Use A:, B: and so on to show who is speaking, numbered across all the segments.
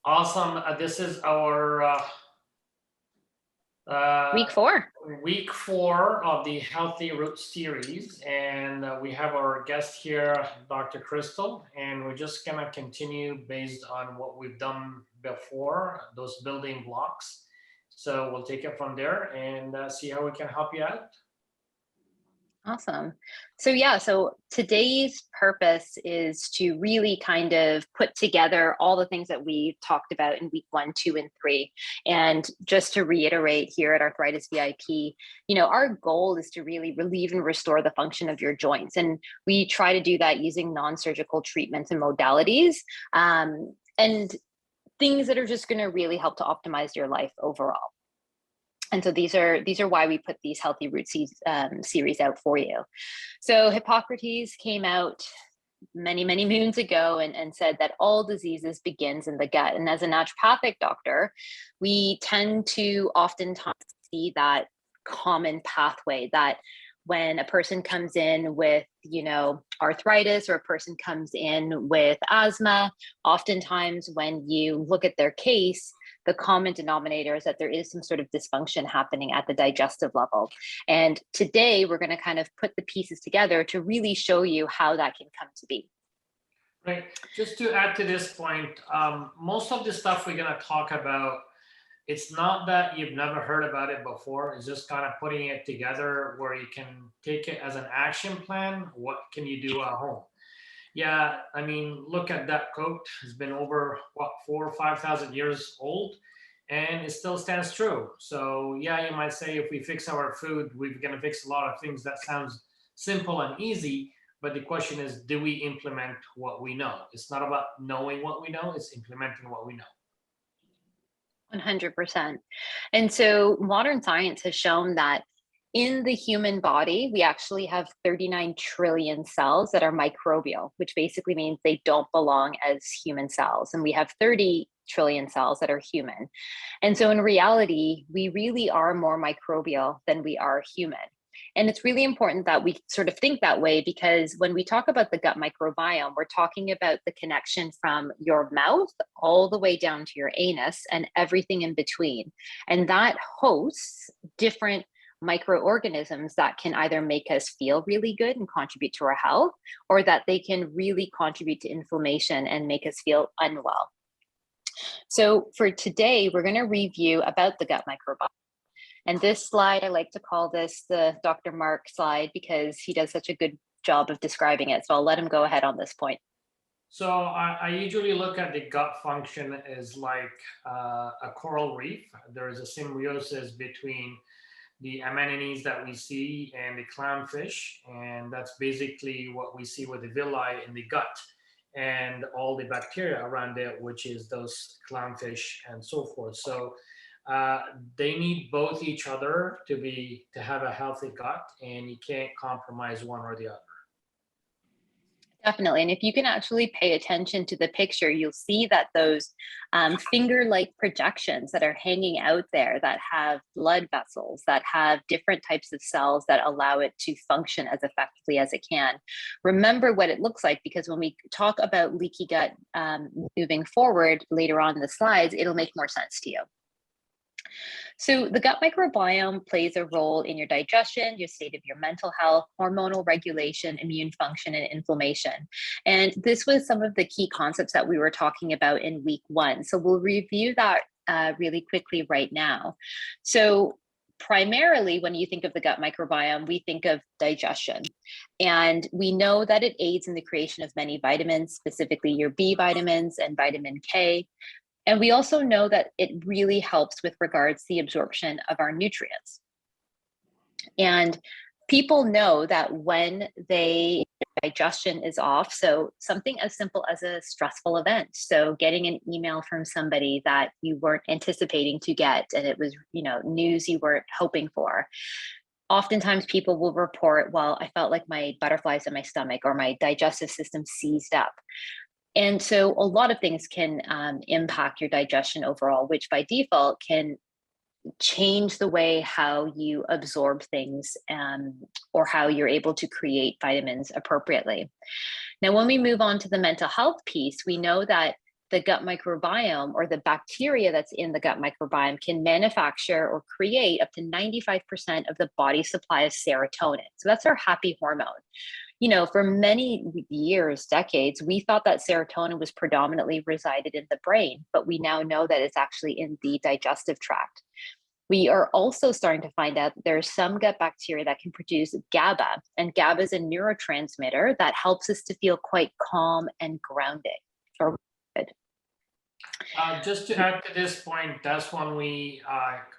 A: Awesome. This is our uh,
B: Week 4.
A: week 4 of the Healthy Roots series. And we have our guest here, Dr. Crystal. And we're just going to continue based on what we've done before, those building blocks. So we'll take it from there and see how we can help you out.
B: Awesome. So today's purpose is to really kind of put together all the things that we talked about in week 1, 2, and 3. And just to reiterate here at Arthritis VIP, our goal is to really relieve and restore the function of your joints. And we try to do that using non-surgical treatments and modalities, and things that are just going to really help to optimize your life overall. And so these are why we put these Healthy Roots series out for you. So Hippocrates came out many, many moons ago and said that all diseases begins in the gut. And as a naturopathic doctor, we tend to oftentimes see that common pathway that when a person comes in with, arthritis, or a person comes in with asthma, oftentimes when you look at their case, the common denominator is that there is some sort of dysfunction happening at the digestive level. And today we're going to kind of put the pieces together to really show you how that can come to be.
A: Right. Just to add to this point, most of the stuff we're going to talk about, it's not that you've never heard about it before. It's just kind of putting it together where you can take it as an action plan. What can you do at home? Yeah, I mean, look at that coat. It's been over, 4,000 or 5,000 years old, and it still stands true. So, yeah, you might say if we fix our food, we're going to fix a lot of things. That sounds simple and easy. But the question is, do we implement what we know? It's not about knowing what we know, it's implementing what we know.
B: 100%. And so modern science has shown that in the human body, we actually have 39 trillion cells that are microbial, which basically means they don't belong as human cells. And we have 30 trillion cells that are human. And so in reality, we really are more microbial than we are human. And it's really important that we sort of think that way, because when we talk about the gut microbiome, we're talking about the connection from your mouth all the way down to your anus and everything in between. And that hosts different microorganisms that can either make us feel really good and contribute to our health, or that they can really contribute to inflammation and make us feel unwell. So for today, we're going to review about the gut microbiome. And this slide, I like to call this the Dr. Mark slide because he does such a good job of describing it. So I'll let him go ahead on this point.
A: So I usually look at the gut function as like a coral reef. There is a symbiosis between the anemones that we see and the clownfish, and that's basically what we see with the villi in the gut and all the bacteria around it, which is those clownfish and so forth. So they need both each other to have a healthy gut, and you can't compromise one or the other.
B: Definitely. And if you can actually pay attention to the picture, you'll see that those finger-like projections that are hanging out there that have blood vessels, that have different types of cells that allow it to function as effectively as it can. Remember what it looks like, because when we talk about leaky gut moving forward later on in the slides, it'll make more sense to you. So the gut microbiome plays a role in your digestion, your state of your mental health, hormonal regulation, immune function, and inflammation. And this was some of the key concepts that we were talking about in week 1. So we'll review that really quickly right now. So primarily, when you think of the gut microbiome, we think of digestion. And we know that it aids in the creation of many vitamins, specifically your B vitamins and vitamin K. And we also know that it really helps with regards to the absorption of our nutrients. And people know that when digestion is off, so something as simple as a stressful event, so getting an email from somebody that you weren't anticipating to get, and it was, news you weren't hoping for. Oftentimes people will report, well, I felt like my butterflies in my stomach, or my digestive system seized up. And so a lot of things can impact your digestion overall, which by default can change the way how you absorb things, or how you're able to create vitamins appropriately. Now, when we move on to the mental health piece, we know that the gut microbiome, or the bacteria that's in the gut microbiome, can manufacture or create up to 95% of the body's supply of serotonin. So that's our happy hormone. You know, for many years, decades, we thought that serotonin was predominantly resided in the brain, but we now know that it's actually in the digestive tract. We are also starting to find out that there are some gut bacteria that can produce GABA, and GABA is a neurotransmitter that helps us to feel quite calm and grounded. Or good.
A: Just to add to this point, that's when we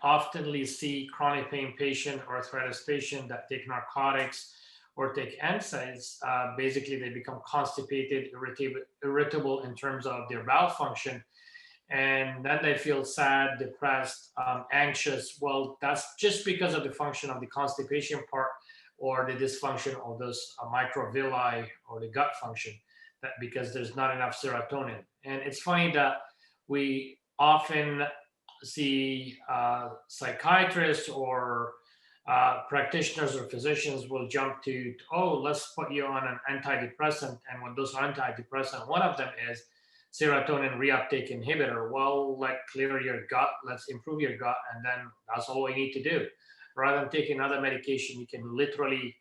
A: oftenly see chronic pain patient, arthritis patient that take narcotics or take NSAIDs. Basically, they become constipated, irritable in terms of their bowel function. And then they feel sad, depressed, anxious. Well, that's just because of the function of the constipation part or the dysfunction of those microvilli or the gut function, that because there's not enough serotonin. And it's funny that we often see psychiatrists or practitioners or physicians will jump to, oh, let's put you on an antidepressant. And when those antidepressant, one of them is serotonin reuptake inhibitor. Well, let clear your gut, let's improve your gut, and then that's all we need to do. Rather than taking another medication, you can literally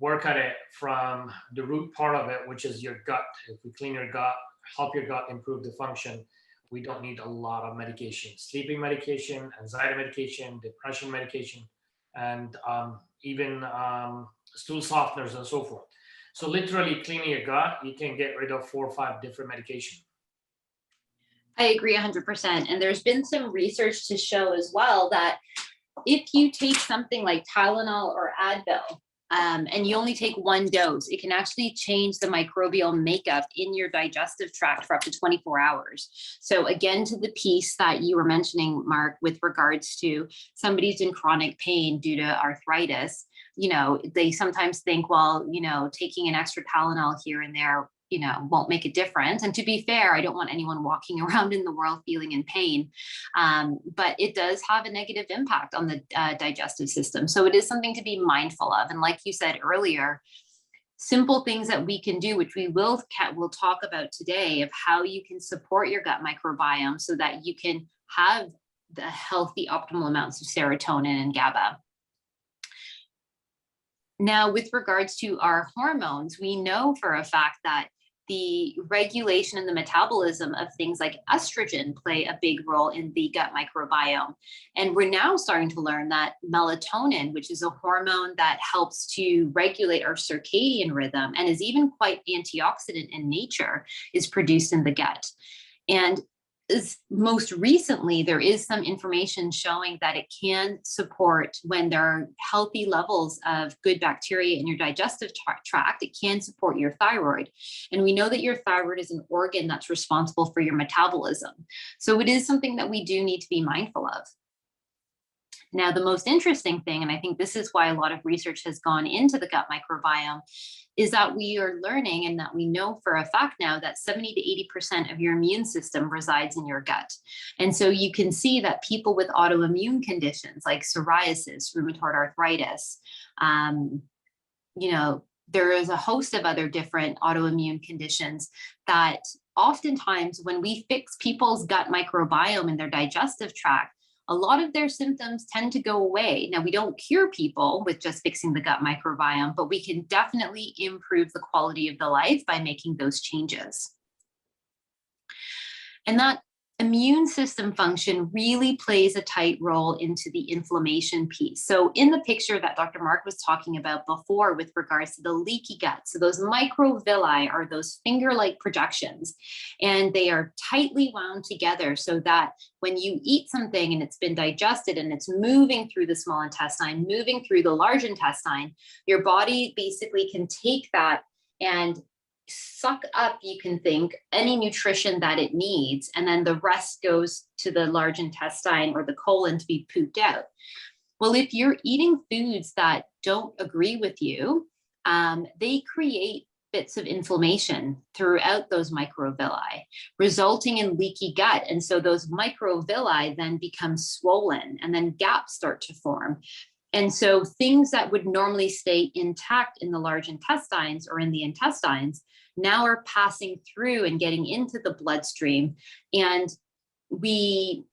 A: work at it from the root part of it, which is your gut. If we clean your gut, help your gut improve the function, we don't need a lot of medication. Sleeping medication, anxiety medication, depression medication, and even stool softeners and so forth. So literally cleaning your gut, you can get rid of 4 or 5 different medications.
C: I agree 100%. And there's been some research to show as well that if you take something like Tylenol or Advil, and you only take one dose, it can actually change the microbial makeup in your digestive tract for up to 24 hours. So again, to the piece that you were mentioning, Mark, with regards to somebody's in chronic pain due to arthritis, you know, they sometimes think, well, you know, taking an extra Tylenol here and there, you know, won't make a difference. And to be fair, I don't want anyone walking around in the world feeling in pain, but it does have a negative impact on the digestive system. So it is something to be mindful of. And like you said earlier, simple things that we can do, which we'll talk about today, of how you can support your gut microbiome so that you can have the healthy optimal amounts of serotonin and GABA. Now, with regards to our hormones, we know for a fact that the regulation and the metabolism of things like estrogen play a big role in the gut microbiome. And we're now starting to learn that melatonin, which is a hormone that helps to regulate our circadian rhythm and is even quite antioxidant in nature, is produced in the gut. And most recently, there is some information showing that it can support, when there are healthy levels of good bacteria in your digestive tract, it can support your thyroid. And we know that your thyroid is an organ that's responsible for your metabolism. So it is something that we do need to be mindful of. Now, the most interesting thing, and I think this is why a lot of research has gone into the gut microbiome, is that we are learning, and that we know for a fact now, that 70 to 80% of your immune system resides in your gut. And so you can see that people with autoimmune conditions like psoriasis, rheumatoid arthritis, you know, there is a host of other different autoimmune conditions that oftentimes when we fix people's gut microbiome in their digestive tract, a lot of their symptoms tend to go away. Now, we don't cure people with just fixing the gut microbiome, but we can definitely improve the quality of the life by making those changes. And that immune system function really plays a tight role into the inflammation piece. So in the picture that Dr. Mark was talking about before with regards to the leaky gut, so those microvilli are those finger-like projections, and they are tightly wound together so that when you eat something and it's been digested and it's moving through the small intestine, moving through the large intestine, your body basically can take that and suck up, you can think, any nutrition that it needs, and then the rest goes to the large intestine or the colon to be pooped out. Well, if you're eating foods that don't agree with you, they create bits of inflammation throughout those microvilli, resulting in leaky gut. And so those microvilli then become swollen, and then gaps start to form. And so things that would normally stay intact in the large intestines or in the intestines now are passing through and getting into the bloodstream. And we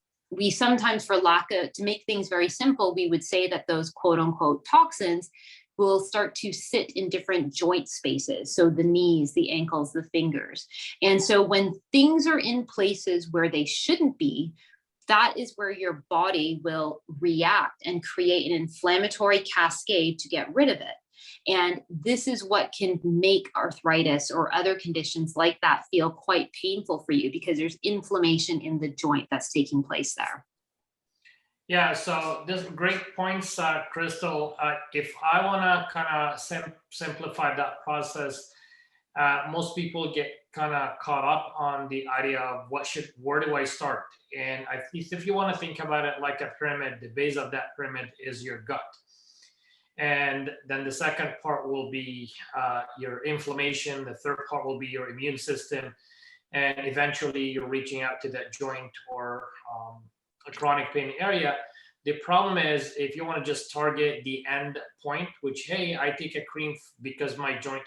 C: sometimes, for lack of, to make things very simple, we would say that those quote unquote toxins will start to sit in different joint spaces. So the knees, the ankles, the fingers. And so when things are in places where they shouldn't be, that is where your body will react and create an inflammatory cascade to get rid of it. And this is what can make arthritis or other conditions like that feel quite painful for you, because there's inflammation in the joint that's taking place there.
A: Yeah, so this great points, Crystal. If I want to kind of simplify that process, most people get kind of caught up on the idea of where do I start? And if you want to think about it like a pyramid, the base of that pyramid is your gut. And then the second part will be your inflammation. The third part will be your immune system. And eventually you're reaching out to that joint or a chronic pain area. The problem is if you want to just target the end point, which, hey, I take a cream because my joint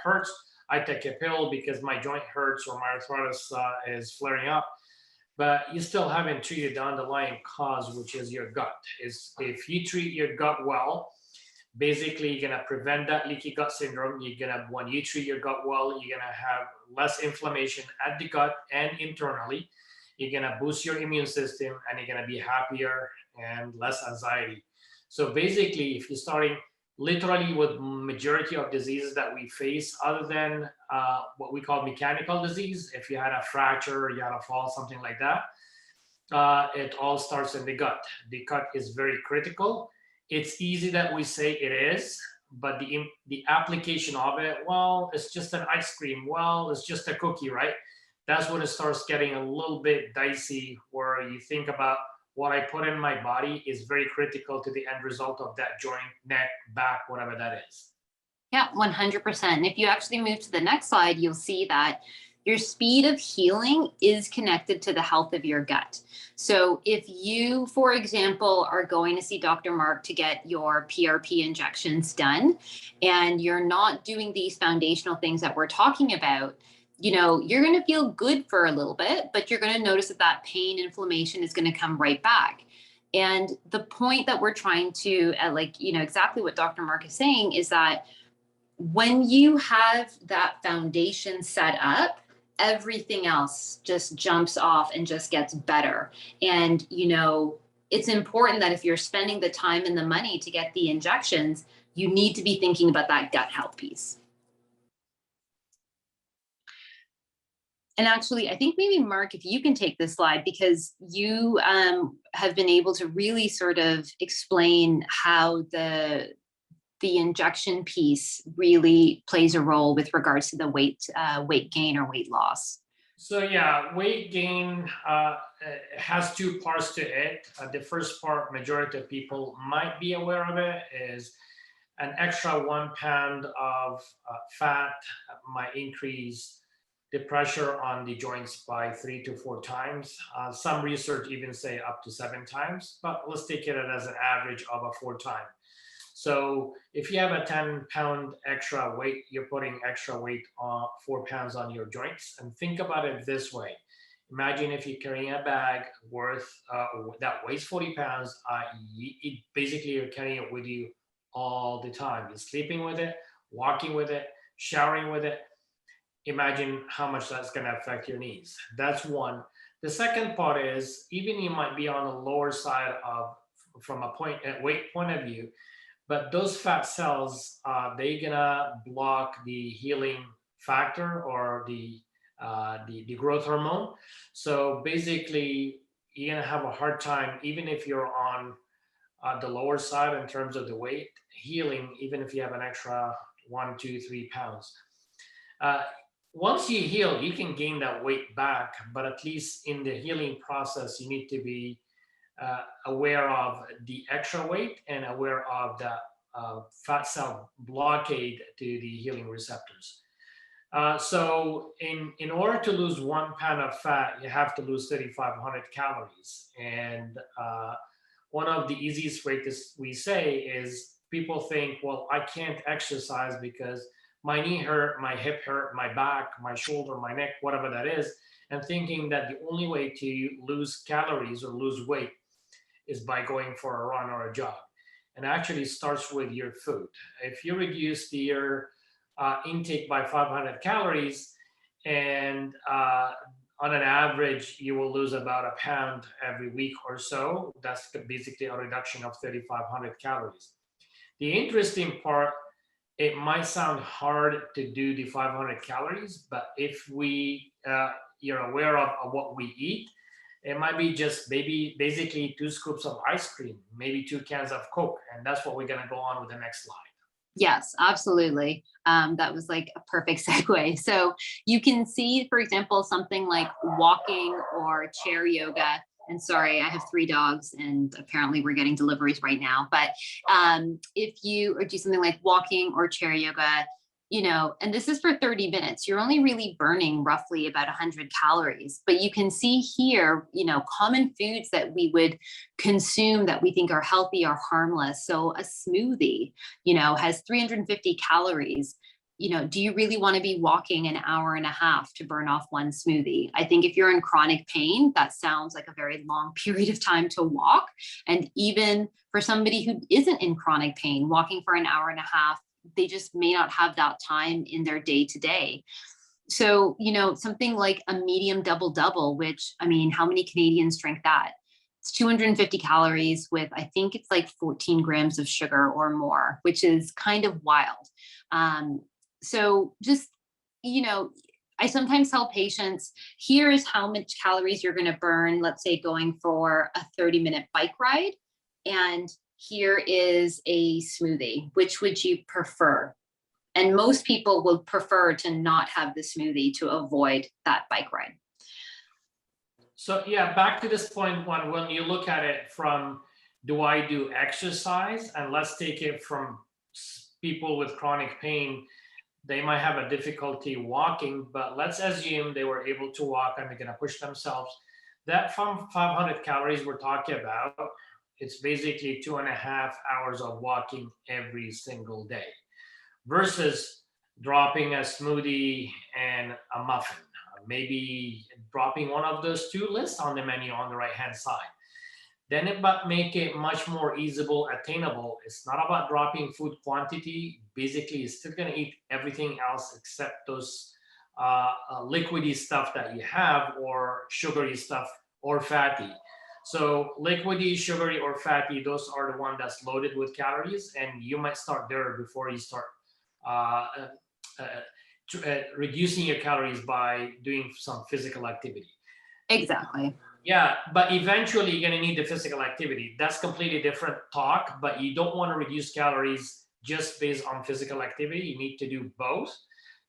A: hurts. I take a pill because my joint hurts or my arthritis is flaring up. But you still haven't treated the underlying cause, which is your gut. If you treat your gut well, basically you're gonna prevent that leaky gut syndrome. When you treat your gut well, you're gonna have less inflammation at the gut and internally. You're gonna boost your immune system and you're gonna be happier and less anxiety. So basically, if you're starting literally with majority of diseases that we face, other than what we call mechanical disease, if you had a fracture, or you had a fall, something like that, it all starts in the gut. The gut is very critical. It's easy that we say it is, but the application of it, well, it's just an ice cream. Well, it's just a cookie, right? That's when it starts getting a little bit dicey, where you think about what I put in my body is very critical to the end result of that joint, neck, back, whatever that is.
C: Yeah, 100%. And if you actually move to the next slide, you'll see that your speed of healing is connected to the health of your gut. So if you, for example, are going to see Dr. Mark to get your PRP injections done, and you're not doing these foundational things that we're talking about, you know, you're going to feel good for a little bit, but you're going to notice that that pain, inflammation is going to come right back. And the point that we're trying to, exactly what Dr. Mark is saying is that when you have that foundation set up, everything else just jumps off and just gets better. And, you know, it's important that if you're spending the time and the money to get the injections, you need to be thinking about that gut health piece. And actually, I think maybe Mark, if you can take this slide, because you have been able to really sort of explain how the injection piece really plays a role with regards to the weight gain or weight loss.
A: So yeah, weight gain has two parts to it. The first part, majority of people might be aware of it, is an extra 1 pound of fat might increase the pressure on the joints by 3 to 4 times. Some research even say up to 7 times, but let's take it as an average of a 4 time. So if you have a 10-pound extra weight, you're putting extra weight on 4 pounds on your joints. And think about it this way. Imagine if you're carrying a bag worth that weighs 40 pounds, basically you're carrying it with you all the time. You're sleeping with it, walking with it, showering with it. Imagine how much that's going to affect your knees. That's one. The second part is, even you might be on the lower side of, from a weight point of view, but those fat cells, they're gonna block the healing factor or the growth hormone. So basically, you're gonna have a hard time, even if you're on the lower side in terms of the weight, healing, even if you have an extra 1, 2, 3 pounds. Once you heal, you can gain that weight back, but at least in the healing process, you need to be aware of the extra weight and aware of the fat cell blockade to the healing receptors. So in order to lose 1 pound of fat, you have to lose 3,500 calories. And one of the easiest ways we say is, people think, well, I can't exercise because my knee hurt, my hip hurt, my back, my shoulder, my neck, whatever that is, and thinking that the only way to lose calories or lose weight is by going for a run or a jog. And actually starts with your food. If you reduce your intake by 500 calories, and on an average, you will lose about a pound every week or so. That's basically a reduction of 3,500 calories. The interesting part, it might sound hard to do the 500 calories, but if you're aware of what we eat, it might be just maybe basically 2 scoops of ice cream, maybe 2 cans of Coke, and that's what we're gonna go on with the next slide.
C: Yes, absolutely. That was like a perfect segue. So you can see, for example, something like walking or chair yoga. And sorry, I have 3 dogs and apparently we're getting deliveries right now. But if you or do something like walking or chair yoga, and this is for 30 minutes, you're only really burning roughly about 100 calories. But you can see here, common foods that we would consume that we think are healthy or harmless. So a smoothie, has 350 calories. Do you really want to be walking an hour and a half to burn off one smoothie? I think if you're in chronic pain, that sounds like a very long period of time to walk. And even for somebody who isn't in chronic pain, walking for an hour and a half, they just may not have that time in their day to day. So, something like a medium double, which, I mean, how many Canadians drink that? It's 250 calories with, I think it's like 14 grams of sugar or more, which is kind of wild. So just, I sometimes tell patients, here is how much calories you're going to burn, let's say going for a 30-minute bike ride. And here is a smoothie. Which would you prefer? And most people will prefer to not have the smoothie to avoid that bike ride.
A: So yeah, back to this point, when you look at it from, do I do exercise? And let's take it from people with chronic pain. They might have a difficulty walking, but let's assume they were able to walk and they're going to push themselves. That from 500 calories we're talking about, it's basically 2.5 hours of walking every single day versus dropping a smoothie and a muffin. Maybe dropping one of those 2 lists on the menu on the right hand side. Then it but make it much more easable, attainable. It's not about dropping food quantity. Basically, you're still gonna eat everything else except those liquidy stuff that you have, or sugary stuff, or fatty. So liquidy, sugary, or fatty, those are the one that's loaded with calories, and you might start there before you start reducing your calories by doing some physical activity.
C: Exactly.
A: Yeah, but eventually you're gonna need the physical activity. That's completely different talk, but you don't want to reduce calories just based on physical activity. You need to do both.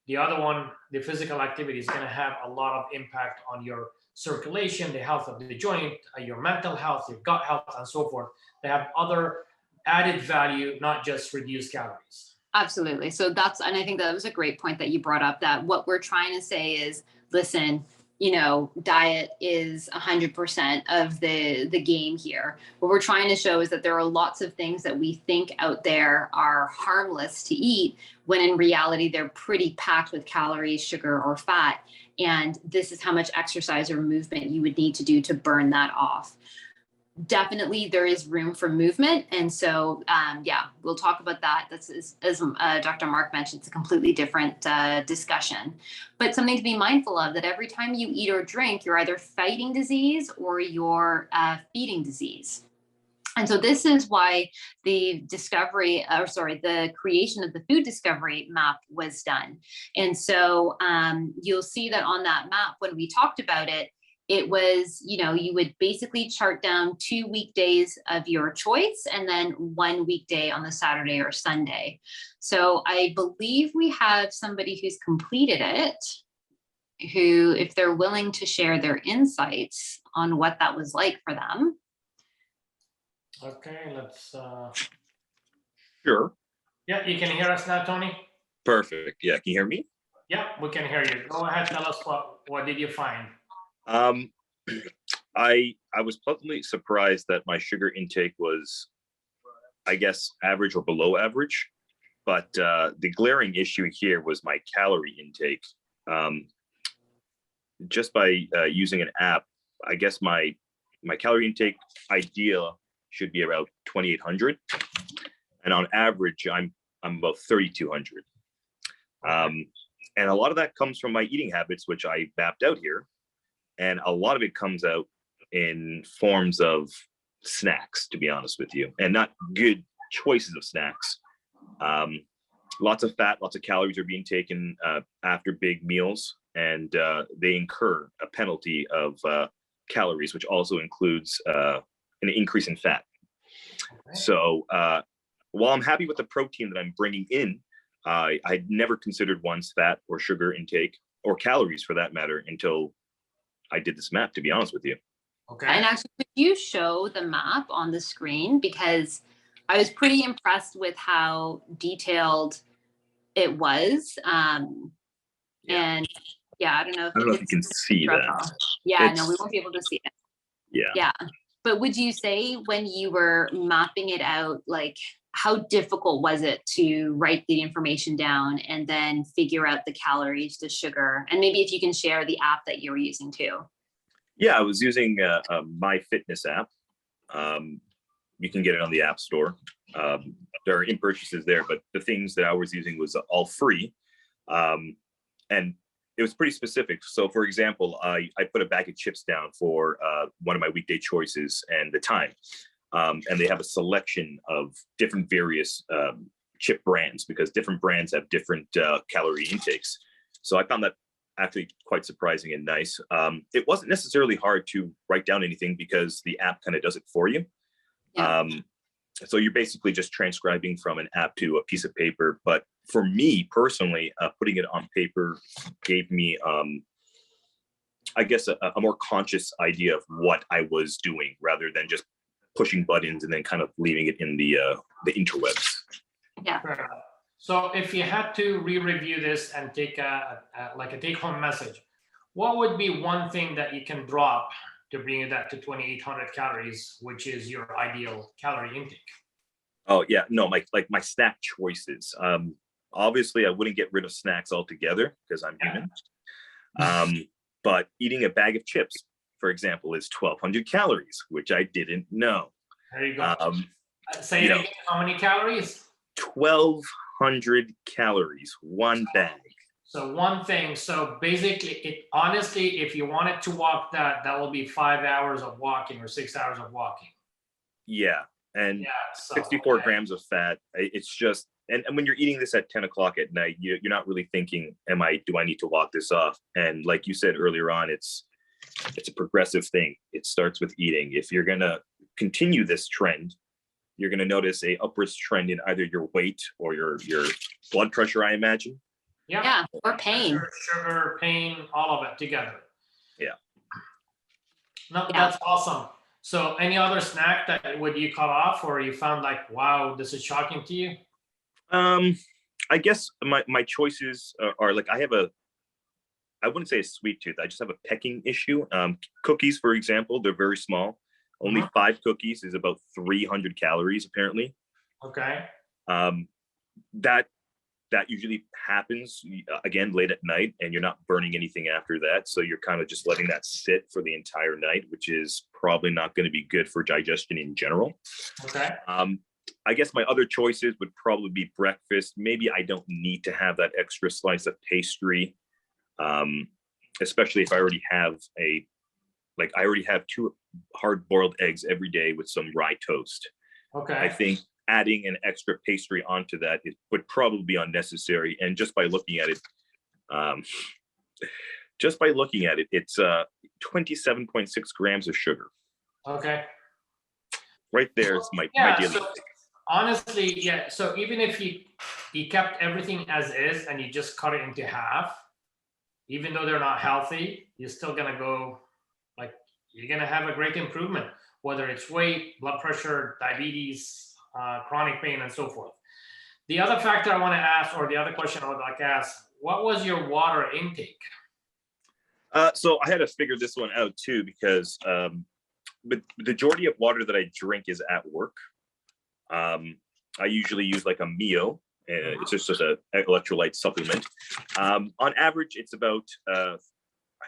A: The other one, the physical activity, is gonna have a lot of impact on your circulation, the health of the joint, your mental health, your gut health, and so forth. They have other added value, not just reduce calories.
C: Absolutely. So and I think that was a great point that you brought up, that what we're trying to say is, listen, diet is 100% of the game here. What we're trying to show is that there are lots of things that we think out there are harmless to eat, when in reality, they're pretty packed with calories, sugar, or fat. And this is how much exercise or movement you would need to do to burn that off. Definitely there is room for movement. And so, we'll talk about that. That's as Dr. Mark mentioned, it's a completely different discussion, but something to be mindful of, that every time you eat or drink, you're either fighting disease or you're feeding disease. And so this is why the creation of the food discovery map was done. And so you'll see that on that map, when we talked about it, it was, you would basically chart down 2 weekdays of your choice and then 1 weekday on the Saturday or Sunday. So I believe we have somebody who's completed it, who, if they're willing to share their insights on what that was like for them.
A: Okay, let's.
D: Sure.
A: Yeah, you can hear us now, Tony?
D: Perfect. Yeah, can you hear me?
A: Yeah, we can hear you. Go ahead, tell us what did you find?
D: I was pleasantly surprised that my sugar intake was, I guess, average or below average. but the glaring issue here was my calorie intake. Just by using an app, I guess my calorie intake ideal should be about 2,800, and on average, I'm about 3,200. And a lot of that comes from my eating habits, which I mapped out here, and a lot of it comes out in forms of snacks, to be honest with you, and not good choices of snacks. Lots of fat, lots of calories are being taken after big meals, and they incur a penalty of calories, which also includes an increase in fat.
A: Okay.
D: So while I'm happy with the protein that I'm bringing in, I'd never considered one's fat or sugar intake, or calories for that matter, until I did this map, to be honest with you.
A: Okay.
C: And actually, could you show the map on the screen? Because I was pretty impressed with how detailed it was. And yeah, I don't know
D: I don't know if you can see that.
C: Yeah, no,
D: It's-
C: we won't be able to see it.
D: Yeah.
C: Yeah. But would you say when you were mapping it out, like how difficult was it to write the information down and then figure out the calories, the sugar, and maybe if you can share the app that you were using too?
D: Yeah, I was using a MyFitness app. You can get it on the App Store. There are in-purchases there, but the things that I was using was all free. And it was pretty specific. So for example, I put a bag of chips down for one of my weekday choices and the time. And they have a selection of different various chip brands, because different brands have different calorie intakes. So I found that actually quite surprising and nice. It wasn't necessarily hard to write down anything because the app kind of does it for you.
C: Yeah.
D: So you're basically just transcribing from an app to a piece of paper. But for me personally, putting it on paper gave me, I guess, a more conscious idea of what I was doing, rather than just pushing buttons and then kind of leaving it in the interwebs.
A: Fair enough. So if you had to re-review this and take like a take-home message, what would be one thing that you can drop to bring that to 2,800 calories, which is your ideal calorie intake?
D: Oh yeah, no, my snack choices. Obviously, I wouldn't get rid of snacks altogether because I'm human. But eating a bag of chips, for example, is 1,200 calories, which I didn't know.
A: There you go. Say
D: you
A: it
D: know,
A: again, how many calories?
D: 1,200 calories, one bag.
A: So one thing, so basically, it honestly, if you wanted to walk that will be 5 hours of walking or 6 hours of walking.
D: Yeah, and
A: Yeah. So,
D: 64
A: okay.
D: grams of fat. It's just, and when you're eating this at 10 o'clock at night, you're not really thinking, do I need to walk this off? And like you said earlier on, it's a progressive thing. It starts with eating. If you're gonna continue this trend, you're gonna notice a upwards trend in either your weight or your blood pressure, I imagine.
C: Yeah, or pain.
A: Sugar, pain, all of it together.
D: Yeah.
A: No,
C: Yeah.
A: that's awesome. So any other snack that would you cut off, or you found like, wow, this is shocking to you?
D: I guess my choices are like, I wouldn't say a sweet tooth. I just have a pecking issue. Cookies, for example, they're very small. Only 5 cookies is about 300 calories, apparently.
A: Okay.
D: That usually happens again late at night, and you're not burning anything after that. So you're kind of just letting that sit for the entire night, which is probably not going to be good for digestion in general.
A: Okay.
D: I guess my other choices would probably be breakfast. Maybe I don't need to have that extra slice of pastry, especially if I already have I already have 2 hard-boiled eggs every day with some rye toast.
A: Okay.
D: I think adding an extra pastry onto that would probably be unnecessary. And just by looking at it, it's 27.6 grams of sugar.
A: Okay.
D: Right there is my daily.
A: So honestly, yeah. So even if you kept everything as is and you just cut it into half, even though they're not healthy, you're still gonna go, like, you're gonna have a great improvement, whether it's weight, blood pressure, diabetes, chronic pain, and so forth. The other factor I want to ask, or the other question I would like to ask, what was your water intake?
D: So I had to figure this one out too, because the majority of water that I drink is at work. I usually use like a Mio, It's just an electrolyte supplement. On average, it's about I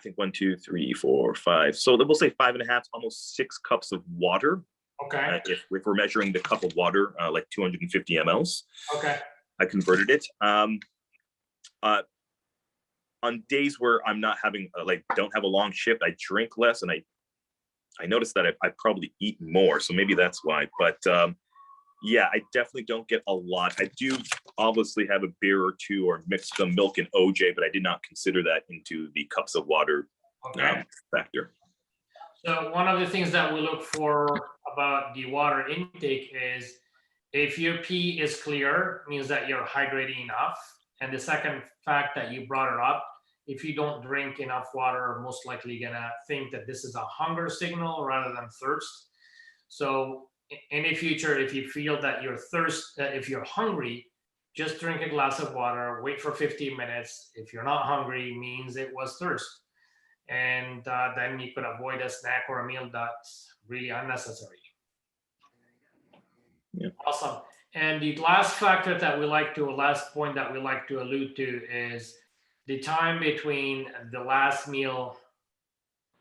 D: think 1, 2, 3, 4, 5. So we'll say 5.5, almost 6 cups of water.
A: Okay,
D: If we're measuring the cup of water, like 250 mLs,
A: okay,
D: I converted it. On days where I'm not having like don't have a long shift, I drink less, and I noticed that I probably eat more, so maybe that's why. But yeah, I definitely don't get a lot. I do obviously have a beer or two or mix some milk and OJ, but I did not consider that into the cups of water
A: okay.
D: factor.
A: So one of the things that we look for about the water intake is if your pee is clear, means that you're hydrating enough. And the second fact that you brought it up, if you don't drink enough water, most likely gonna think that this is a hunger signal rather than thirst. So in the future, if you feel that if you're hungry, just drink a glass of water, wait for 15 minutes. If you're not hungry, means it was thirst. And then you could avoid a snack or a meal that's really unnecessary.
D: Yeah.
A: Awesome. And the last point that we like to allude to is the time between the last meal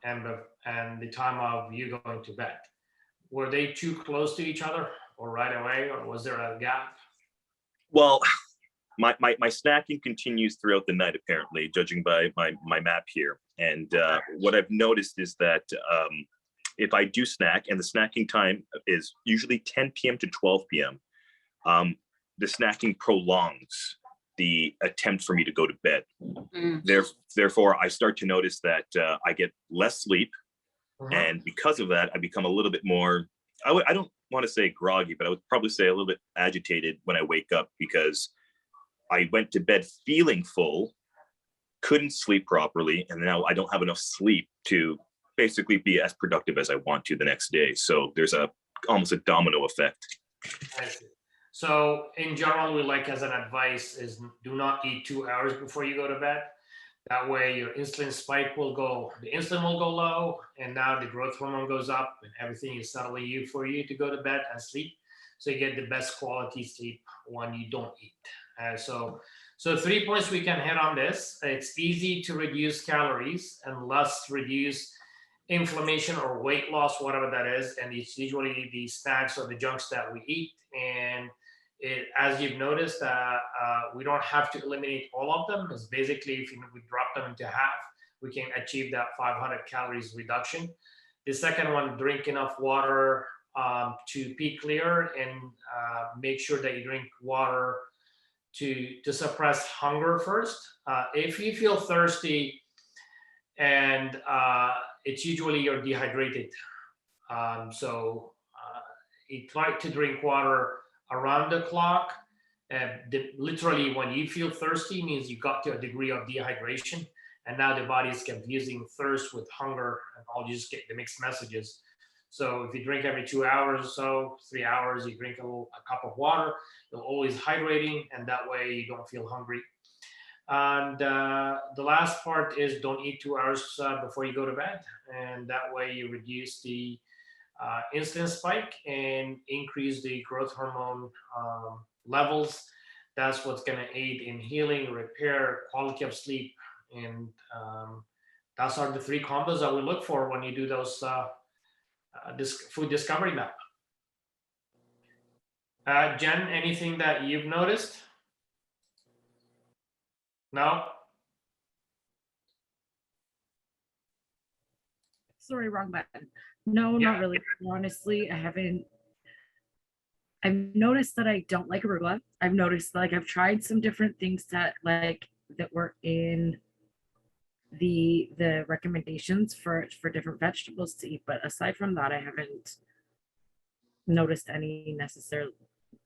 A: and the time of you going to bed. Were they too close to each other or right away, or was there a gap?
D: Well, my snacking continues throughout the night, apparently, judging by my map here. And what I've noticed is that if I do snack, and the snacking time is usually 10 p.m. to 12 p.m., the snacking prolongs the attempt for me to go to bed. Therefore, I start to notice that I get less sleep. And because of that, I become a little bit more, I don't want to say groggy, but I would probably say a little bit agitated when I wake up, because I went to bed feeling full, couldn't sleep properly, and now I don't have enough sleep to basically be as productive as I want to the next day. So there's almost a domino effect.
A: I see. So in general, we like as an advice is do not eat 2 hours before you go to bed. That way your insulin spike the insulin will go low, and now the growth hormone goes up and everything is settling you for you to go to bed and sleep. So you get the best quality sleep when you don't eat. So 3 points we can hit on this. It's easy to reduce calories and less reduce inflammation or weight loss, whatever that is. And it's usually the snacks or the junks that we eat. And as you've noticed, we don't have to eliminate all of them. It's basically, if we drop them into half, we can achieve that 500 calories reduction. The second one, drink enough water to pee clear, and make sure that you drink water to suppress hunger first. If you feel thirsty, and it's usually you're dehydrated. You try to drink water around the clock. Literally, when you feel thirsty, means you got to a degree of dehydration, and now the body is confusing thirst with hunger, and all you just get the mixed messages. So if you drink every 2 hours or so, 3 hours, you drink a cup of water, you're always hydrating, and that way you don't feel hungry. And the last part is don't eat 2 hours before you go to bed, and that way you reduce the insulin spike and increase the growth hormone levels. That's what's going to aid in healing, repair, quality of sleep, and those are the 3 combos that we look for when you do those food discovery map. Jen, anything that you've noticed? No?
E: Sorry, wrong button. No,
A: Yeah.
E: not really. Honestly, I haven't. I've noticed that I don't like arugula. I've noticed like I've tried some different things that were in the recommendations for different vegetables to eat, but aside from that, I haven't noticed any necessary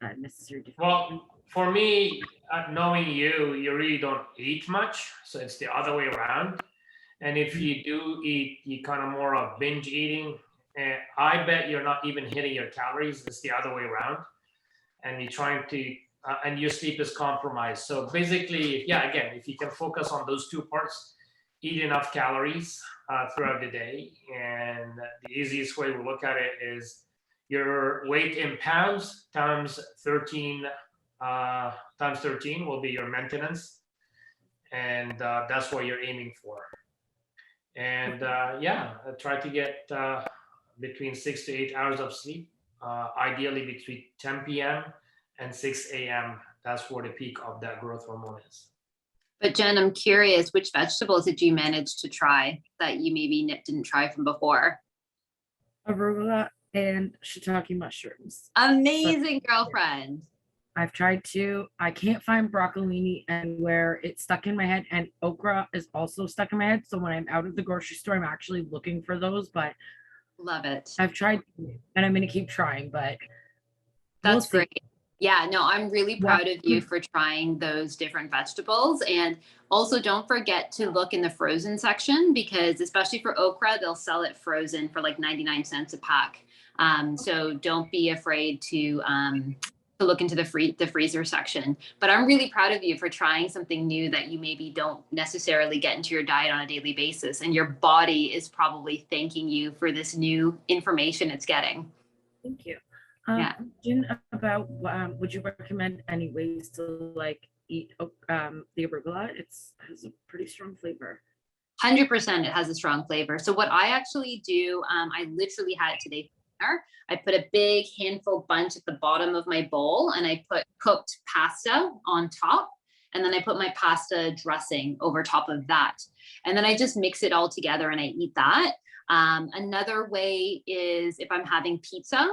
E: difference.
A: Well, for me, knowing you really don't eat much, so it's the other way around. And if you do eat, you kind of more of binge eating. And I bet you're not even hitting your calories. It's the other way around. And you're trying to, and your sleep is compromised. So basically, yeah, again, if you can focus on those 2 parts, eat enough calories throughout the day. And the easiest way to look at it is your weight in pounds times 13 times 13 will be your maintenance. And that's what you're aiming for. And try to get between 6 to 8 hours of sleep, ideally between 10 p.m. and 6 a.m. That's where the peak of that growth hormone is.
C: But Jen, I'm curious, which vegetables did you manage to try that you maybe didn't try from before?
E: Arugula and shiitake mushrooms.
C: Amazing, girlfriend.
E: I've tried to. I can't find broccolini anywhere. It's stuck in my head, and okra is also stuck in my head. So when I'm out of the grocery store, I'm actually looking for those. But
C: Love it.
E: I've tried, and I'm gonna keep trying. But we'll
C: That's
E: see.
C: great. Yeah, no, I'm really proud of you for trying those different vegetables. And also don't forget to look in the frozen section, because especially for okra, they'll sell it frozen for like 99 cents a pack. So don't be afraid to look into the freezer section. But I'm really proud of you for trying something new that you maybe don't necessarily get into your diet on a daily basis. And your body is probably thanking you for this new information it's getting.
E: Thank you.
C: Yeah.
E: Jen, about would you recommend any ways to like eat the arugula? It has a pretty strong flavor.
C: 100% it has a strong flavor. So what I actually do, I literally had it today for dinner. I put a big handful bunch at the bottom of my bowl, and I put cooked pasta on top. And then I put my pasta dressing over top of that. And then I just mix it all together and I eat that. Another way is if I'm having pizza,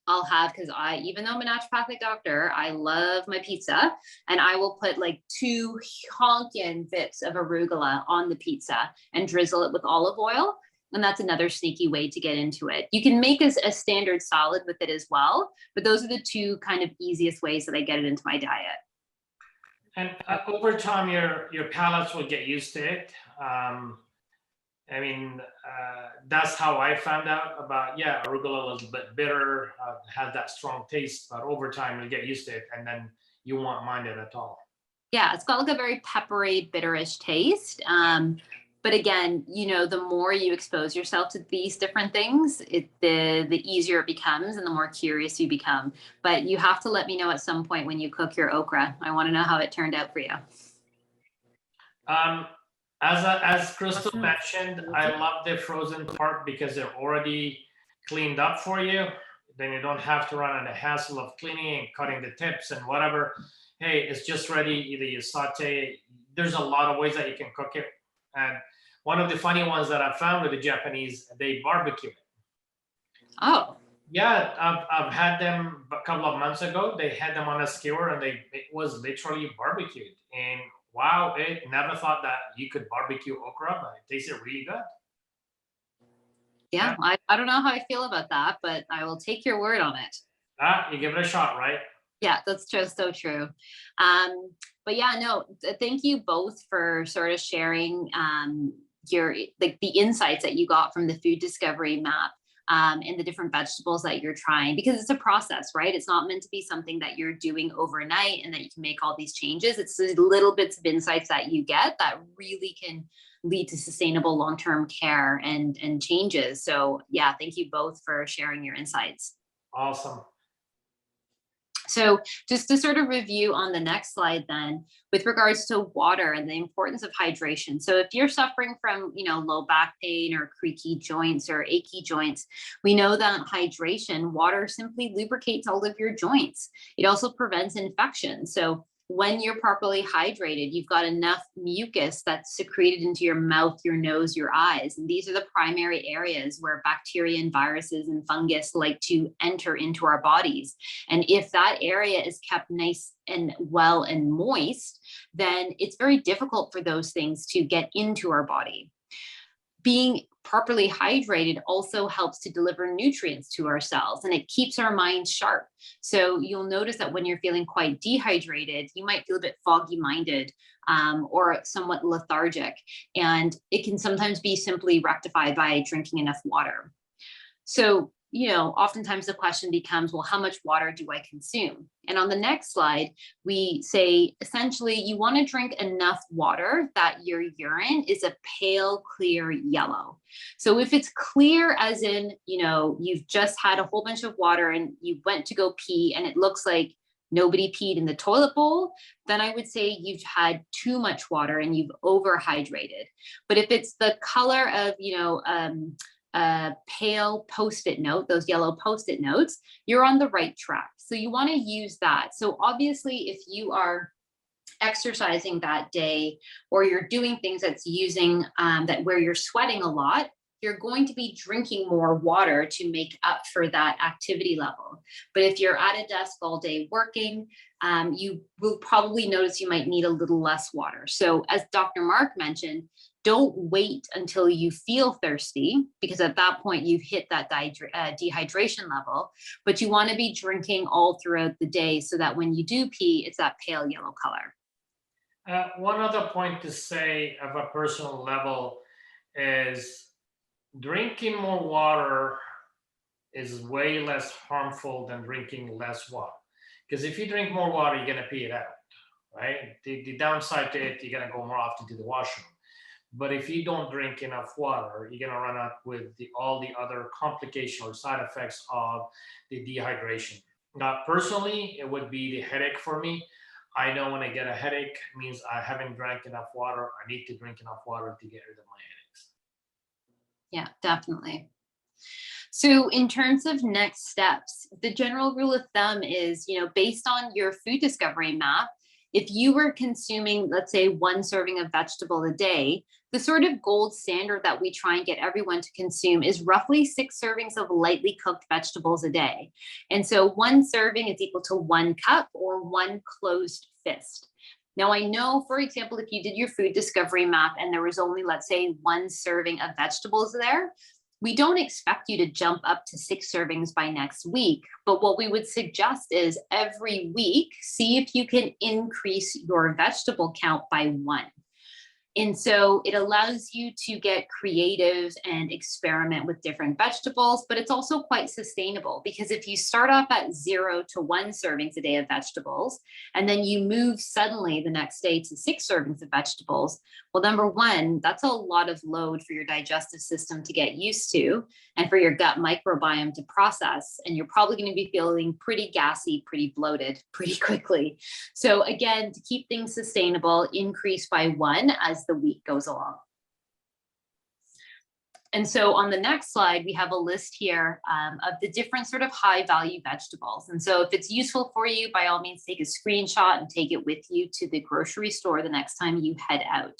C: I'll have, because even though I'm a naturopathic doctor, I love my pizza, and I will put like 2 honkin' bits of arugula on the pizza and drizzle it with olive oil. And that's another sneaky way to get into it. You can make a standard salad with it as well, but those are the 2 kind of easiest ways that I get it into my diet.
A: And over time, your palates will get used to it. I mean, that's how I found out about, arugula a little bit bitter, has that strong taste, but over time you'll get used to it, and then you won't mind it at all.
C: Yeah, it's got like a very peppery, bitterish taste. But again, the more you expose yourself to these different things, the easier it becomes and the more curious you become. But you have to let me know at some point when you cook your okra. I want to know how it turned out for you.
A: As Crystal mentioned, I love the frozen part because they're already cleaned up for you. Then you don't have to run on the hassle of cleaning and cutting the tips and whatever. Hey, it's just ready. Either you saute. There's a lot of ways that you can cook it. And one of the funny ones that I found with the Japanese, they barbecue it.
C: Oh.
A: Yeah, I've had them a couple of months ago. They had them on a skewer, and it was literally barbecued. And wow, never thought that you could barbecue okra, but it tasted really good.
C: Yeah, I don't know how I feel about that, but I will take your word on it.
A: You give it a shot, right?
C: Yeah, that's just so true. But yeah, no, thank you both for sort of sharing your the insights that you got from the food discovery map. And the different vegetables that you're trying, because it's a process, right? It's not meant to be something that you're doing overnight and that you can make all these changes. It's the little bits of insights that you get that really can lead to sustainable long-term care and changes. So yeah, thank you both for sharing your insights.
A: Awesome.
C: So just to sort of review on the next slide then, with regards to water and the importance of hydration. So if you're suffering from, low back pain or creaky joints or achy joints, we know that hydration, water simply lubricates all of your joints. It also prevents infection. So when you're properly hydrated, you've got enough mucus that's secreted into your mouth, your nose, your eyes. And these are the primary areas where bacteria and viruses and fungus like to enter into our bodies. And if that area is kept nice and well and moist, then it's very difficult for those things to get into our body. Being properly hydrated also helps to deliver nutrients to our cells, and it keeps our minds sharp. So you'll notice that when you're feeling quite dehydrated, you might feel a bit foggy minded or somewhat lethargic. And it can sometimes be simply rectified by drinking enough water. So, oftentimes the question becomes, well, how much water do I consume? And on the next slide, we say, essentially, you want to drink enough water that your urine is a pale, clear yellow. So if it's clear as in, you've just had a whole bunch of water and you went to go pee and it looks like nobody peed in the toilet bowl, then I would say you've had too much water and you've overhydrated. But if it's the color of, a pale Post-it note, those yellow Post-it notes, you're on the right track. So you want to use that. So obviously, if you are exercising that day, or you're doing things that's using that where you're sweating a lot, you're going to be drinking more water to make up for that activity level. But if you're at a desk all day working, you will probably notice you might need a little less water. So as Dr. Mark mentioned, don't wait until you feel thirsty, because at that point you've hit that dehydration level, but you want to be drinking all throughout the day so that when you do pee, it's that pale yellow color.
A: One other point to say of a personal level is drinking more water is way less harmful than drinking less water. Because if you drink more water, you're going to pee it out, right? The downside to it, you're going to go more often to the washroom. But if you don't drink enough water, you're going to run up with all the other complications or side effects of the dehydration. Now, personally, it would be the headache for me. I know when I get a headache, it means I haven't drank enough water. I need to drink enough water to get rid of my headaches.
C: Yeah, definitely. So in terms of next steps, the general rule of thumb is, based on your food discovery map, if you were consuming, let's say, 1 serving of vegetable a day, the sort of gold standard that we try and get everyone to consume is roughly 6 servings of lightly cooked vegetables a day. And so 1 serving is equal to 1 cup or 1 closed fist. Now, I know, for example, if you did your food discovery map and there was only, let's say, 1 serving of vegetables there, we don't expect you to jump up to 6 servings by next week. But what we would suggest is every week, see if you can increase your vegetable count by 1. And so it allows you to get creative and experiment with different vegetables, but it's also quite sustainable, because if you start off at 0 to 1 servings a day of vegetables, and then you move suddenly the next day to 6 servings of vegetables, well, number one, that's a lot of load for your digestive system to get used to and for your gut microbiome to process. And you're probably going to be feeling pretty gassy, pretty bloated pretty quickly. So again, to keep things sustainable, increase by 1 as the week goes along. And so on the next slide, we have a list here of the different sort of high value vegetables. And so if it's useful for you, by all means, take a screenshot and take it with you to the grocery store the next time you head out.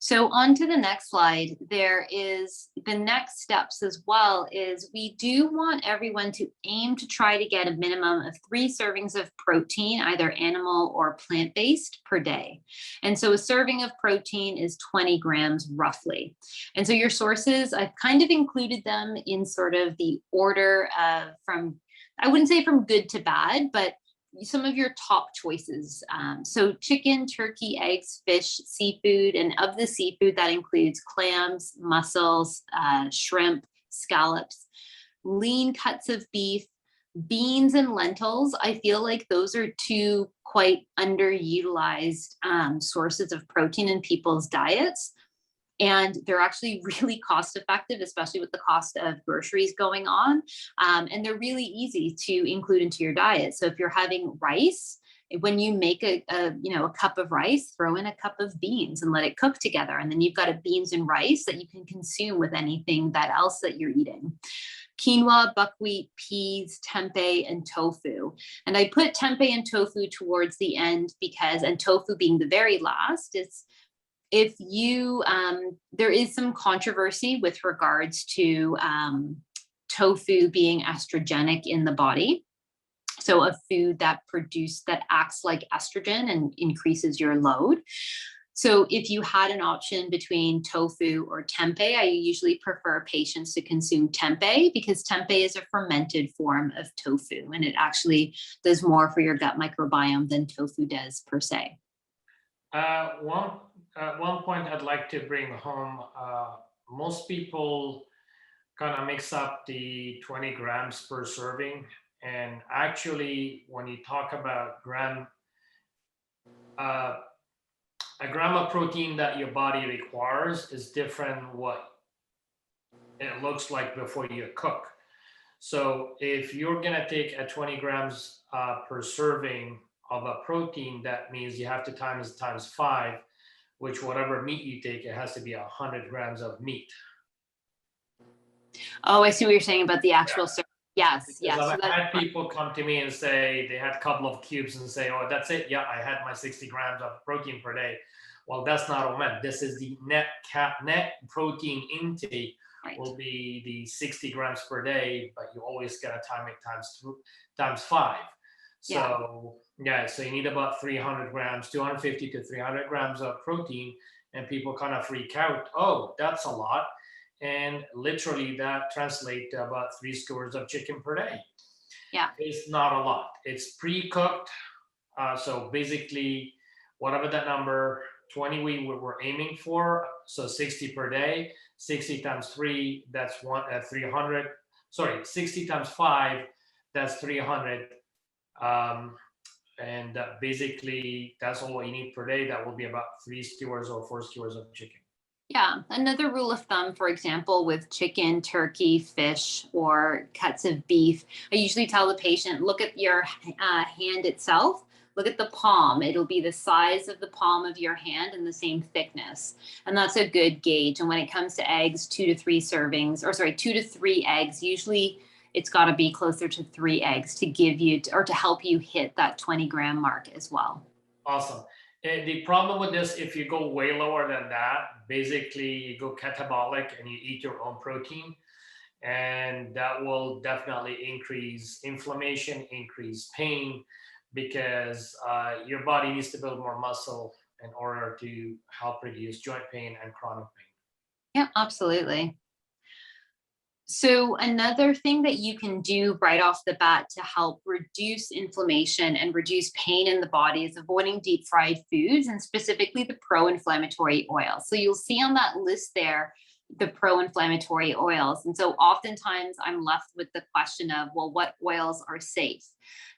C: So on to the next slide, there is the next steps as well, is we do want everyone to aim to try to get a minimum of 3 servings of protein, either animal or plant-based, per day. And so a serving of protein is 20 grams roughly. And so your sources, I've kind of included them in sort of the order of from, I wouldn't say from good to bad, but some of your top choices. So chicken, turkey, eggs, fish, seafood, and of the seafood that includes clams, mussels, shrimp, scallops, lean cuts of beef, beans and lentils. I feel like those are 2 quite underutilized sources of protein in people's diets. And they're actually really cost effective, especially with the cost of groceries going on. And they're really easy to include into your diet. So if you're having rice, when you make a cup of rice, throw in a cup of beans and let it cook together. And then you've got a beans and rice that you can consume with anything else that you're eating. Quinoa, buckwheat, peas, tempeh, and tofu. And I put tempeh and tofu towards the end because, and tofu being the very last, if you, there is some controversy with regards to tofu being estrogenic in the body. So a food that acts like estrogen and increases your load. So if you had an option between tofu or tempeh, I usually prefer patients to consume tempeh, because tempeh is a fermented form of tofu, and it actually does more for your gut microbiome than tofu does per se.
A: One point I'd like to bring home, most people kind of mix up the 20 grams per serving. And actually, when you talk about a gram of protein that your body requires is different what it looks like before you cook. So if you're gonna take a 20 grams per serving of a protein, that means you have to times 5, which whatever meat you take, it has to be 100 grams of meat.
C: Oh, I see what you're saying about the actual serving. Yes,
A: Because
C: yes. So
A: I've
C: that's
A: had people come to me and say they had a couple of cubes and say, "Oh, that's it. Yeah, I had my 60 grams of protein per day." Well, that's not what I meant. This is the net protein intake
C: right.
A: will be the 60 grams per day, but you always gotta time it times 5. So yeah, so you need about 300 grams, 250 to 300 grams of protein, and people kind of freak out. Oh, that's a lot. And literally that translates to about 3 skewers of chicken per day.
C: Yeah.
A: It's not a lot. It's pre-cooked. So basically, whatever that number, 20 we were aiming for, so 60 per day, 60 times 3, that's 300. Sorry, 60 times 5, that's 300. And basically, that's all you need per day. That will be about 3 skewers or 4 skewers of chicken.
C: Yeah, another rule of thumb, for example, with chicken, turkey, fish, or cuts of beef, I usually tell the patient, look at your hand itself, look at the palm. It'll be the size of the palm of your hand and the same thickness. And that's a good gauge. And when it comes to eggs, 2 to 3 servings, or sorry, 2 to 3 eggs, usually it's got to be closer to 3 eggs to give you, or to help you hit that 20-gram mark as well.
A: Awesome. And the problem with this, if you go way lower than that, basically you go catabolic and you eat your own protein, and that will definitely increase inflammation, increase pain, because your body needs to build more muscle in order to help reduce joint pain and chronic pain.
C: Yeah, absolutely. So another thing that you can do right off the bat to help reduce inflammation and reduce pain in the body is avoiding deep fried foods, and specifically the pro-inflammatory oils. So you'll see on that list there, the pro-inflammatory oils. And so oftentimes I'm left with the question of, well, what oils are safe?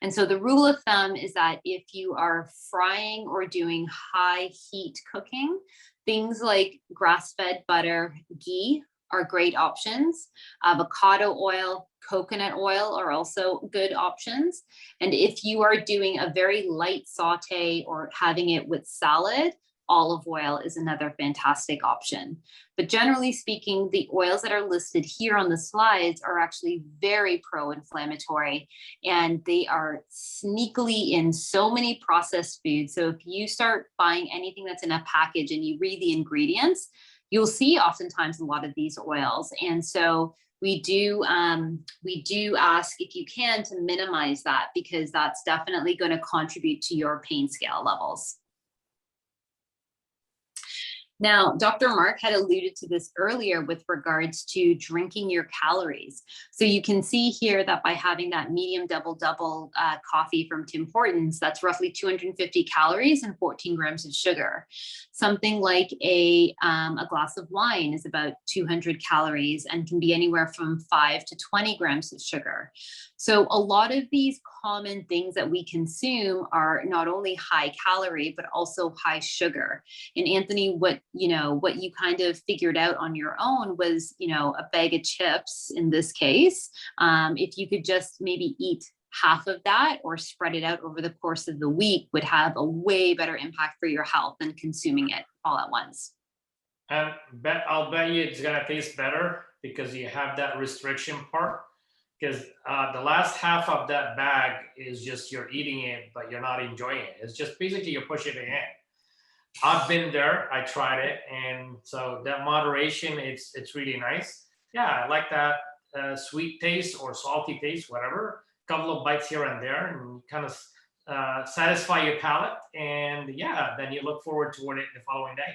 C: And so the rule of thumb is that if you are frying or doing high heat cooking, things like grass-fed butter, ghee, are great options. Avocado oil, coconut oil are also good options. And if you are doing a very light saute or having it with salad, olive oil is another fantastic option. But generally speaking, the oils that are listed here on the slides are actually very pro-inflammatory, and they are sneakily in so many processed foods. So if you start buying anything that's in a package and you read the ingredients, you'll see oftentimes a lot of these oils. And so we do ask, if you can, to minimize that, because that's definitely going to contribute to your pain scale levels. Now, Dr. Mark had alluded to this earlier with regards to drinking your calories. So you can see here that by having that medium double coffee from Tim Hortons, that's roughly 250 calories and 14 grams of sugar. Something like a glass of wine is about 200 calories and can be anywhere from 5 to 20 grams of sugar. So a lot of these common things that we consume are not only high calorie, but also high sugar. And Anthony, what you kind of figured out on your own was, a bag of chips in this case. If you could just maybe eat half of that or spread it out over the course of the week, would have a way better impact for your health than consuming it all at once.
A: And I'll bet you it's gonna taste better because you have that restriction part. Because the last half of that bag is just you're eating it, but you're not enjoying it. It's just basically you're pushing it in. I've been there, I tried it, and so that moderation, it's really nice. Yeah, I like that sweet taste or salty taste, whatever. Couple of bites here and there, and kind of satisfy your palate, and yeah, then you look forward to it the following day.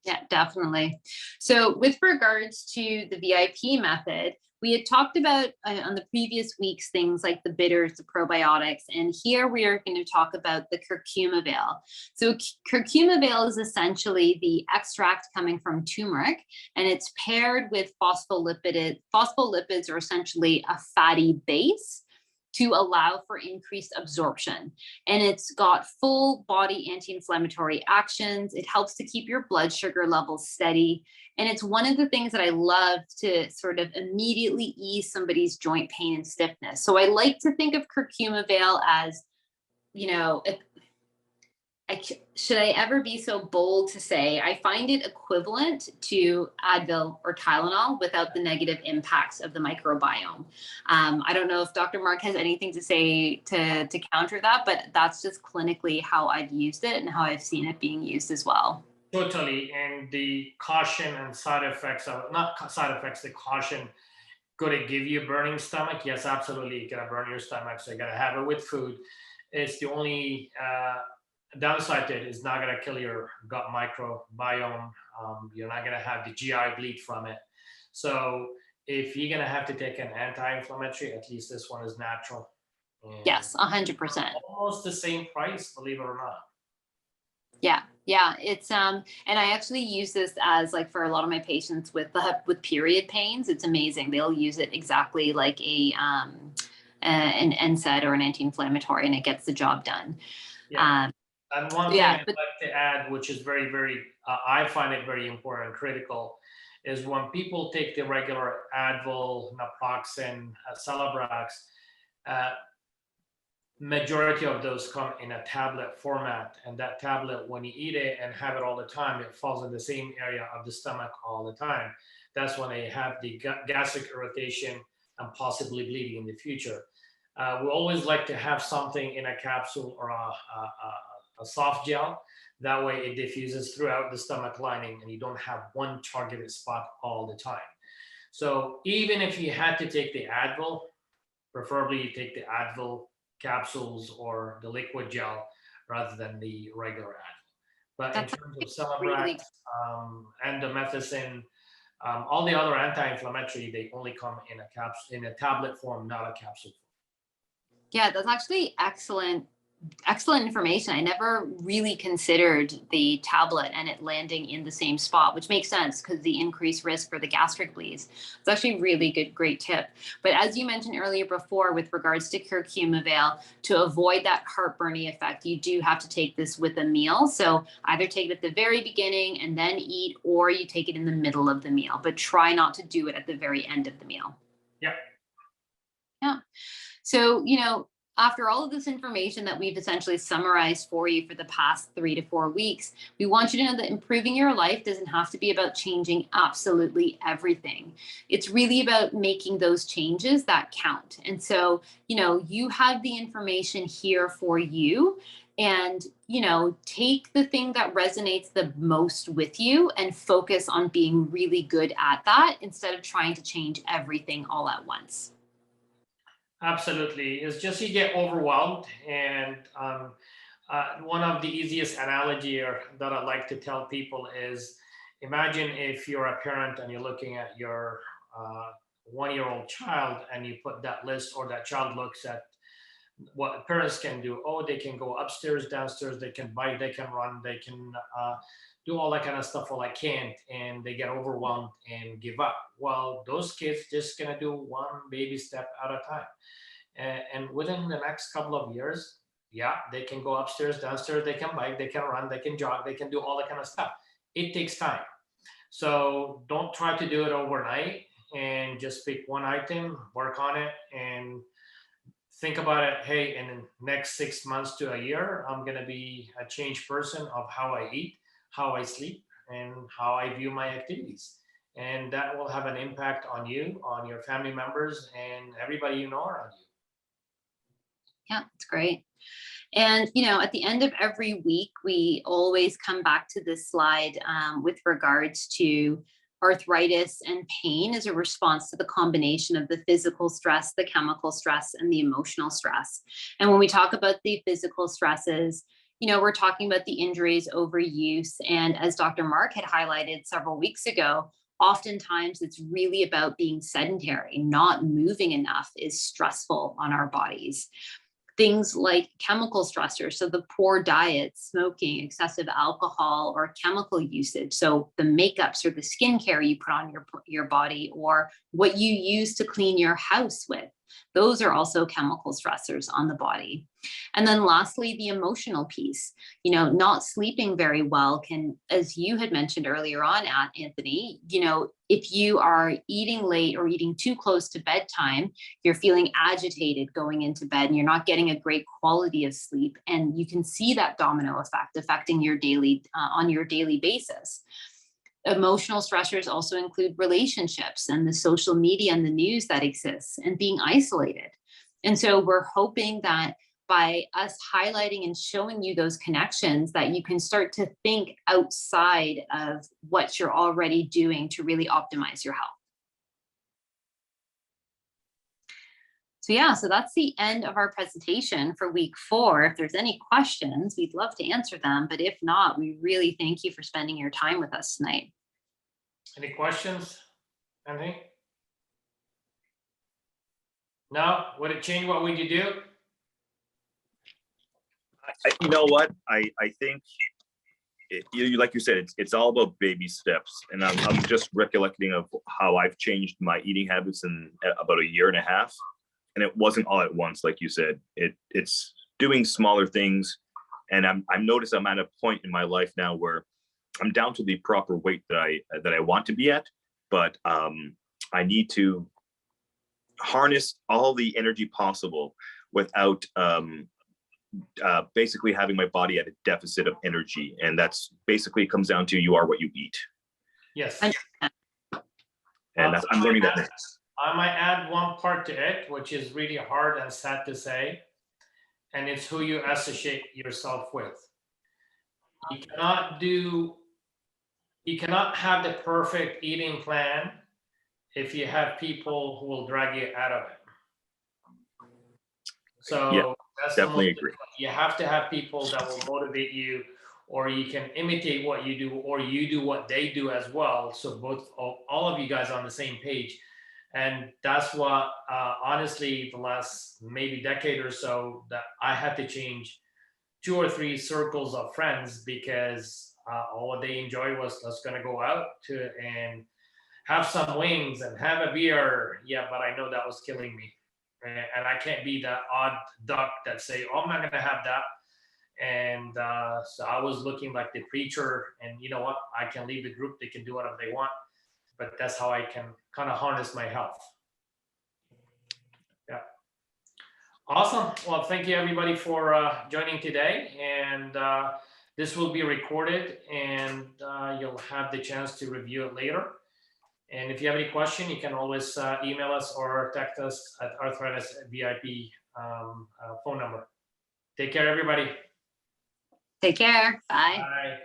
C: Yeah, definitely. So with regards to the VIP method, we had talked about on the previous weeks things like the bitters, the probiotics, and here we are going to talk about the curcumavale. So curcumavale is essentially the extract coming from turmeric, and it's paired with phospholipids are essentially a fatty base. to allow for increased absorption. And it's got full body anti-inflammatory actions. It helps to keep your blood sugar levels steady. And it's one of the things that I love to sort of immediately ease somebody's joint pain and stiffness. So I like to think of curcumin veil as, you know, should I ever be so bold to say, I find it equivalent to Advil or Tylenol without the negative impacts of the microbiome. I don't know if Dr. Mark has anything to say to counter that, but that's just clinically how I've used it and how I've seen it being used as well.
A: Totally. And the caution and side effects of, not side effects, the caution, could it give you a burning stomach? Yes, absolutely. You're gonna burn your stomach, so you gotta have it with food. It's the only downside to it is not gonna kill your gut microbiome. You're not gonna have the GI bleed from it. So if you're gonna have to take an anti-inflammatory, at least this one is natural. And
C: Yes, 100%.
A: almost the same price, believe it or not.
C: Yeah, it's and I actually use this as like for a lot of my patients with period pains. It's amazing. They'll use it exactly like an NSAID or an anti-inflammatory, and it gets the job done.
A: Yeah. And one thing
C: Yeah,
A: I'd like to add, which is very, very, I find it very important and critical, is when people take the regular Advil, naproxen, Celebrex, majority of those come in a tablet format, and that tablet, when you eat it and have it all the time, it falls in the same area of the stomach all the time. That's when they have the gastric irritation and possibly bleeding in the future. We always like to have something in a capsule or a soft gel. That way it diffuses throughout the stomach lining and you don't have one targeted spot all the time. So even if you had to take the Advil, preferably you take the Advil capsules or the liquid gel rather than the regular Advil. But in terms of Celebrex, endomethacin, all the other anti-inflammatory, they only come in a capsule, in a tablet form, not a capsule form.
C: Yeah, that's actually excellent information. I never really considered the tablet and it landing in the same spot, which makes sense because the increased risk for the gastric bleeds. It's actually a really great tip. But as you mentioned earlier before, with regards to curcumin veil, to avoid that heartburny effect, you do have to take this with a meal. So either take it at the very beginning and then eat, or you take it in the middle of the meal, but try not to do it at the very end of the meal.
A: Yeah.
C: Yeah. So, you know, after all of this information that we've essentially summarized for you for the past 3 to 4 weeks, we want you to know that improving your life doesn't have to be about changing absolutely everything. It's really about making those changes that count. And so, you know, you have the information here for you. And, you know, take the thing that resonates the most with you and focus on being really good at that instead of trying to change everything all at once.
A: Absolutely. It's just you get overwhelmed. And one of the easiest analogy that I like to tell people is, imagine if you're a parent and you're looking at your 1-year-old child and you put that list, or that child looks at what parents can do. Oh, they can go upstairs, downstairs, they can bike, they can run, they can do all that kind of stuff. Well, I can't, and they get overwhelmed and give up. Well, those kids just gonna do one baby step at a time, and within the next couple of years, yeah, they can go upstairs, downstairs, they can bike, they can run, they can jog, they can do all that kind of stuff. It takes time. So don't try to do it overnight, and just pick one item, work on it, and think about it. Hey, in the next 6 months to a year, I'm going to be a changed person of how I eat, how I sleep, and how I view my activities. And that will have an impact on you, on your family members, and everybody you know around you.
C: Yeah, it's great. And, you know, at the end of every week, we always come back to this slide with regards to arthritis and pain as a response to the combination of the physical stress, the chemical stress, and the emotional stress. And when we talk about the physical stresses, you know, we're talking about the injuries, overuse. And as Dr. Mark had highlighted several weeks ago, oftentimes it's really about being sedentary. Not moving enough is stressful on our bodies. Things like chemical stressors, so the poor diet, smoking, excessive alcohol, or chemical usage. So the makeups or the skincare you put on your body, or what you use to clean your house with. Those are also chemical stressors on the body. And then lastly, the emotional piece. You know, not sleeping very well can, as you had mentioned earlier on, Anthony, you know, if you are eating late or eating too close to bedtime, you're feeling agitated going into bed and you're not getting a great quality of sleep. And you can see that domino effect affecting your daily, on your daily basis. Emotional stressors also include relationships and the social media and the news that exists and being isolated. And so we're hoping that by us highlighting and showing you those connections, that you can start to think outside of what you're already doing to really optimize your health. So yeah, so that's the end of our presentation for week 4. If there's any questions, we'd love to answer them. But if not, we really thank you for spending your time with us tonight.
A: Any questions, Anthony? No? Would it change? What would you do?
D: You know what? I think, like you said, it's all about baby steps. And I'm just recollecting of how I've changed my eating habits in about a year and a half. And it wasn't all at once, like you said. It's doing smaller things. And I'm noticed I'm at a point in my life now where I'm down to the proper weight that I want to be at, but I need to harness all the energy possible without basically having my body at a deficit of energy. And that's basically comes down to you are what you eat.
A: Yes.
D: And that's, I'm learning that now.
A: I might add one part to it, which is really hard and sad to say, and it's who you associate yourself with. You cannot have the perfect eating plan if you have people who will drag you out of it. So
D: Yeah,
A: that's
D: definitely agree.
A: You have to have people that will motivate you, or you can imitate what you do, or you do what they do as well. So both, all of you guys are on the same page. And that's what, honestly, the last maybe decade or so, that I had to change 2 or 3 circles of friends, because all what they enjoy was, let's gonna go out to and have some wings and have a beer. Yeah, but I know that was killing me. And I can't be that odd duck that say, oh, I'm not gonna have that. And so I was looking like the preacher, and you know what? I can leave the group, they can do whatever they want. But that's how I can kind of harness my health. Yeah. Awesome. Well, thank you everybody for joining today. And this will be recorded, and you'll have the chance to review it later. And if you have any question, you can always email us or text us at Arthritis VIP phone number. Take care, everybody.
C: Take care. Bye.
A: Bye.